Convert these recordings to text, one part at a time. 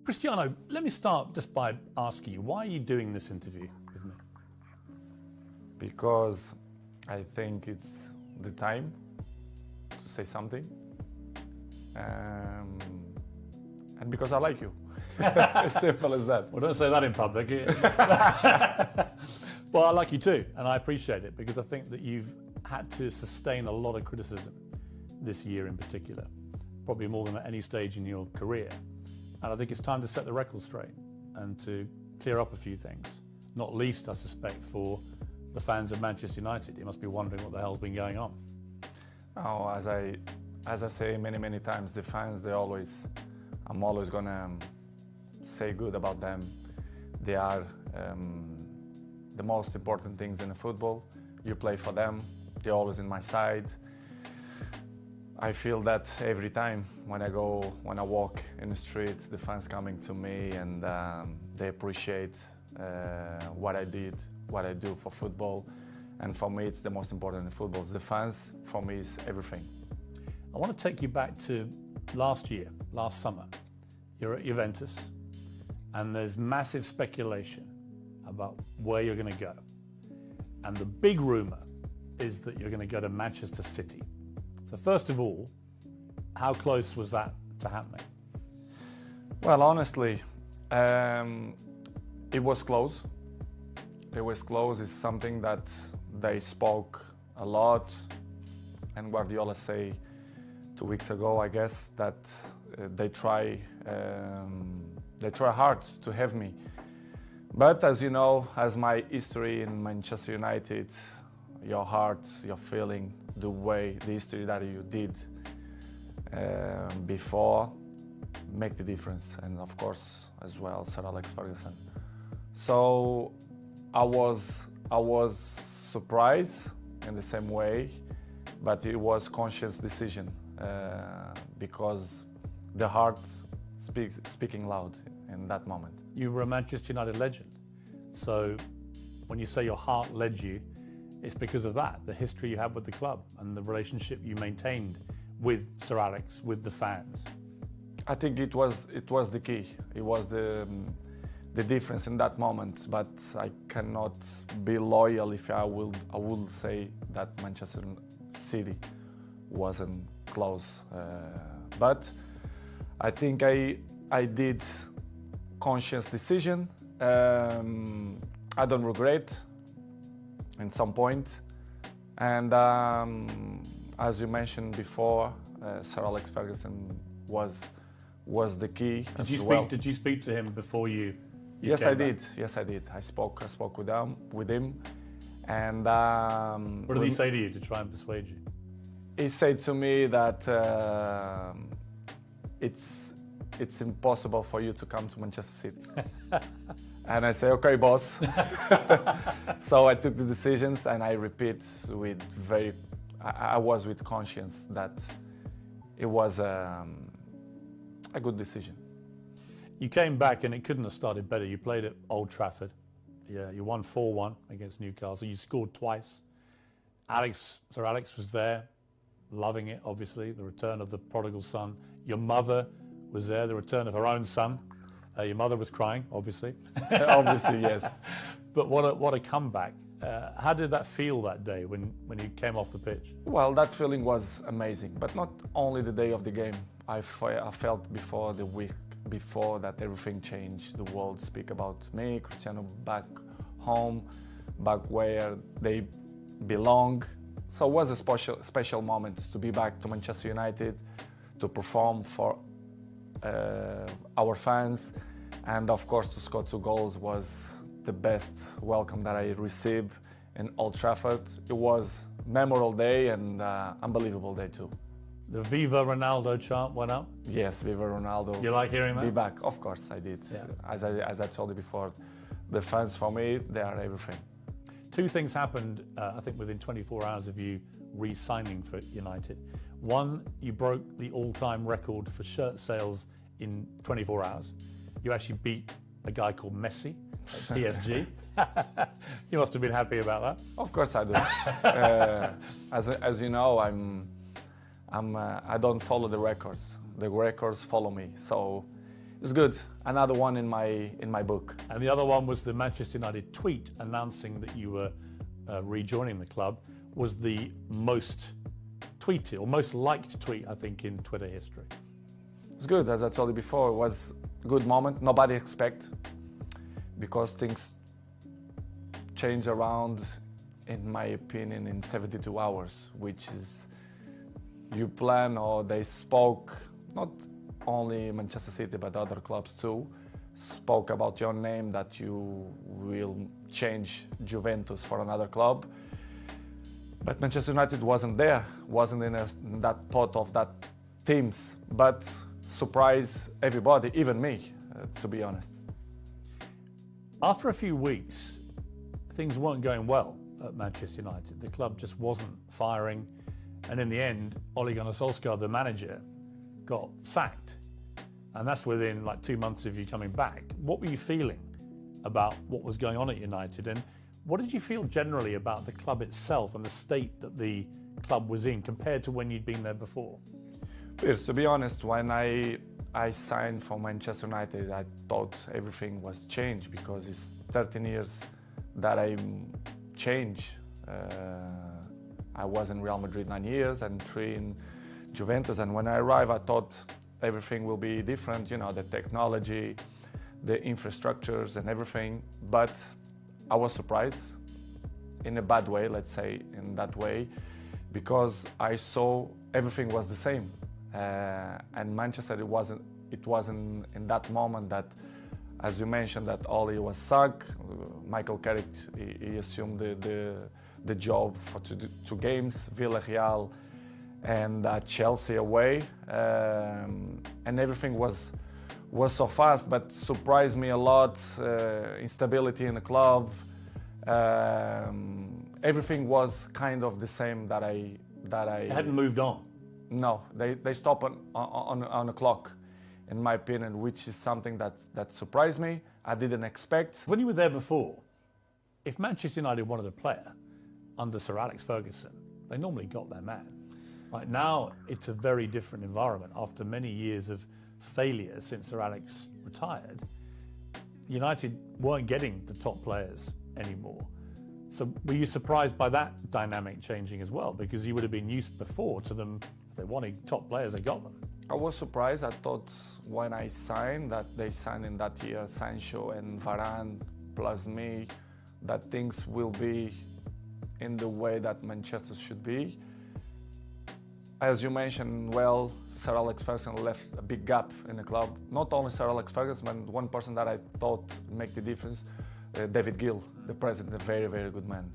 Cristiano, let me start just by asking you, why are you doing this interview with me? Because I think it's the time to say something, and because I like you. As simple as that. Well, don't say that in public. Well, I like you too, and I appreciate it, because I think that you've had to sustain a lot of criticism this year in particular, probably more than at any stage in your career. And I think it's time to set the record straight and to clear up a few things, not least, I suspect, for the fans of Manchester United. You must be wondering what the hell's been going on. Oh, as I say many times, the fans, I'm always gonna say good about them. They are the most important things in the football. You play for them, they're always in my side. I feel that every time when I walk in the streets, the fans coming to me, and they appreciate what I do for football. And for me, it's the most important in football. The fans, for me, is everything. I want to take you back to last summer. You're at Juventus, and there's massive speculation about where you're going to go. And the big rumor is that you're going to go to Manchester City. So first of all, how close was that to happening? Well, honestly, it was close. It was close. It's something that they spoke a lot, and Guardiola say 2 weeks ago, I guess, that they try hard to have me. But as you know, as my history in Manchester United, your heart, your feeling, the history that you did before make the difference, and of course as well Sir Alex Ferguson. So I was surprised in the same way, but it was conscious decision because the heart speaking loud in that moment. You were a Manchester United legend, so when you say your heart led you, it's because of that, the history you had with the club and the relationship you maintained with Sir Alex, with the fans. I think it was the key. It was the difference in that moment. But I cannot be loyal if I will say that Manchester City wasn't close. But I think I did conscious decision. I don't regret in some point, and as you mentioned before, Sir Alex Ferguson was the key. Did you speak to him before you Yes, I came did. back? Yes, I did. I spoke with him, and What did he say to you to try and persuade you? he said to me that it's impossible for you to come to Manchester City. And I say, okay, boss. So I took the decisions, and I repeat I was with conscience that it was a good decision. You came back and it couldn't have started better. You played at Old Trafford. Yeah, you won 4-1 against Newcastle. You scored twice. Sir Alex was there, loving it, obviously, the return of the prodigal son. Your mother was there, the return of her own son. Your mother was crying, obviously. Obviously, yes. But what a comeback. How did that feel that day when you came off the pitch? Well, that feeling was amazing, but not only the day of the game. I felt before the week before that everything changed. The world speak about me, Cristiano, back home, back where they belong. So it was a special moment to be back to Manchester United, to perform for our fans, and of course to score 2 goals was the best welcome that I received in Old Trafford. It was a memorable day and unbelievable day too. The Viva Ronaldo chant went up? Yes, Viva Ronaldo. You like hearing that? Be back, of course I did. Yeah. As I told you before, the fans for me, they are everything. 2 things happened, I think, within 24 hours of you re-signing for United. One, you broke the all-time record for shirt sales in 24 hours. You actually beat a guy called Messi at PSG. You must have been happy about that. Of course I do. As you know, I don't follow the records. The records follow me. So It's good. Another one in my book. And the other one was the Manchester United tweet announcing that you were rejoining the club, was the most tweeted or most liked tweet, I think, in Twitter history. It's good, as I told you before. It was a good moment. Nobody expect, because things change around, in my opinion, in 72 hours, which is you plan, or they spoke, not only Manchester City but other clubs too, spoke about your name, that you will change Juventus for another club. But Manchester United wasn't there, wasn't in that pot of that teams, but surprised everybody, even me, to be honest. After a few weeks, things weren't going well at Manchester United. The club just wasn't firing, and in the end, Ole Gunnar Solskjaer, the manager, got sacked. And that's within like 2 months of you coming back. What were you feeling about what was going on at United, and what did you feel generally about the club itself and the state that the club was in compared to when you'd been there before? Piers, to be honest, when I signed for Manchester United, I thought everything was changed, because it's 13 years that I changed. I was in Real Madrid 9 years and 3 in Juventus, and when I arrived, I thought everything will be different, you know, the technology, the infrastructures and everything, but I was surprised in a bad way, let's say in that way, because I saw everything was the same. And Manchester, it wasn't in that moment that, as you mentioned, that Ole was sacked. Michael Carrick, he assumed the job for 2 games, Villarreal and Chelsea away, and everything was so fast, but surprised me a lot. Instability in the club, everything was kind of the same that I It hadn't moved on. No, they stopped on the clock, in my opinion, which is something that surprised me. I didn't expect. When you were there before, if Manchester United wanted a player under Sir Alex Ferguson, they normally got their man. Right now, it's a very different environment. After many years of failure since Sir Alex retired, United weren't getting the top players anymore. So were you surprised by that dynamic changing as well? Because you would have been used before to them, if they wanted top players, they got them. I was surprised. I thought when I signed, that they signed in that year Sancho and Varane plus me, that things will be in the way that Manchester should be. As you mentioned, well, Sir Alex Ferguson left a big gap in the club. Not only Sir Alex Ferguson, but one person that I thought make the difference, David Gill, the president, a very, very good man.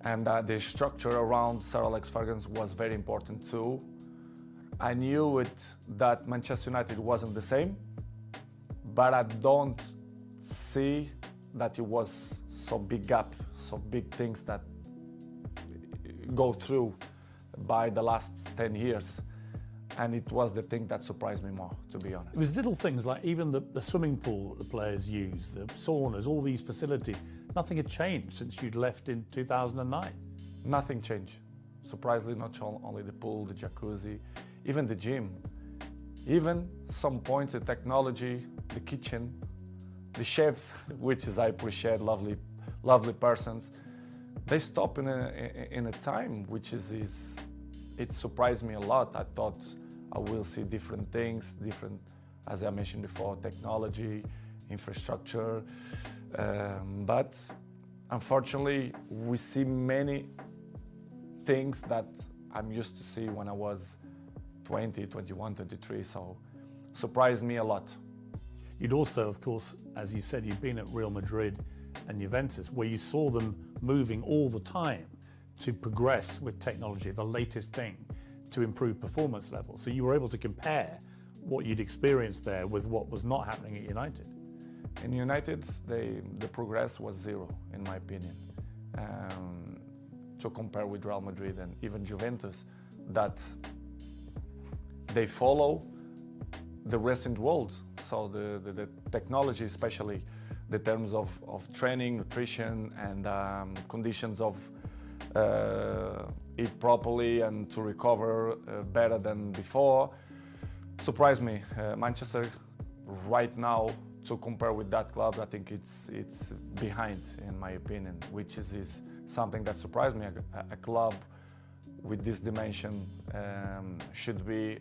And the structure around Sir Alex Ferguson was very important too. I knew that Manchester United wasn't the same, but I don't see that it was so big gap, so big things that go through by the last 10 years. And it was the thing that surprised me more, to be honest. It was little things like even the swimming pool that the players use, the saunas, all these facilities. Nothing had changed since you'd left in 2009. Nothing changed. Surprisingly, not only the pool, the jacuzzi, even the gym. Even some points, the technology, the kitchen, the chefs, which is I appreciate, lovely persons. They stop in a time which it surprised me a lot. I thought I will see different things, as I mentioned before, technology, infrastructure, but unfortunately we see many things that I'm used to see when I was 20, 21, 23, so surprised me a lot. You'd also, of course, as you said, you'd been at Real Madrid and Juventus, where you saw them moving all the time to progress with technology, the latest thing, to improve performance levels. So you were able to compare what you'd experienced there with what was not happening at United. In United, the progress was zero, in my opinion. To compare with Real Madrid and even Juventus, that they follow the recent world. So the technology, especially the terms of training, nutrition, and conditions of eat properly and to recover better than before, surprised me. Manchester right now, to compare with that club, I think it's behind, in my opinion, which is something that surprised me. A club with this dimension should be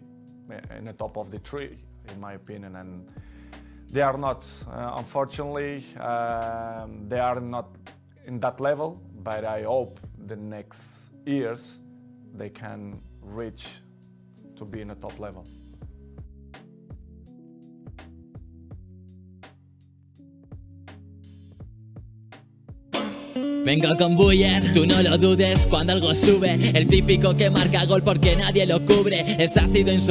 in the top of the tree, in my opinion, and they are not. Unfortunately, they are not in that level, but I hope the next years they can reach to be in a top level. Vengo con Buller, tú no lo dudes cuando algo sube. El típico que marca gol porque nadie lo cubre. Es ácido en